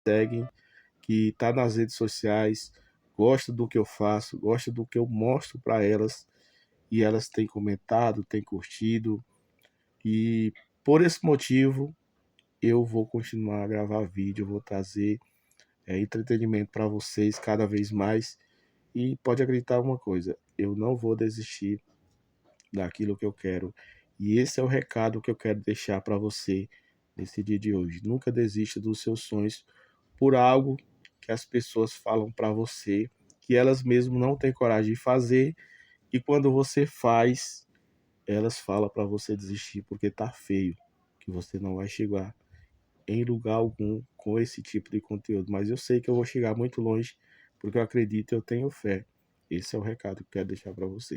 seguem, que tá nas redes sociais, gosta do que eu faço, gosta do que eu mostro para elas, e elas têm comentado, têm curtido, e por esse motivo eu vou continuar a gravar vídeo, eu vou trazer entretenimento para vocês cada vez mais. E pode acreditar uma coisa, eu não vou desistir daquilo que eu quero. E esse é o recado que eu quero deixar para você nesse dia de hoje. Nunca desista dos seus sonhos por algo que as pessoas falam para você, que elas mesmo não têm coragem de fazer, e quando você faz, elas falam para você desistir porque tá feio, que você não vai chegar em lugar algum com esse tipo de conteúdo. Mas eu sei que eu vou chegar muito longe, porque eu acredito e eu tenho fé. Esse é o recado que eu quero deixar para você.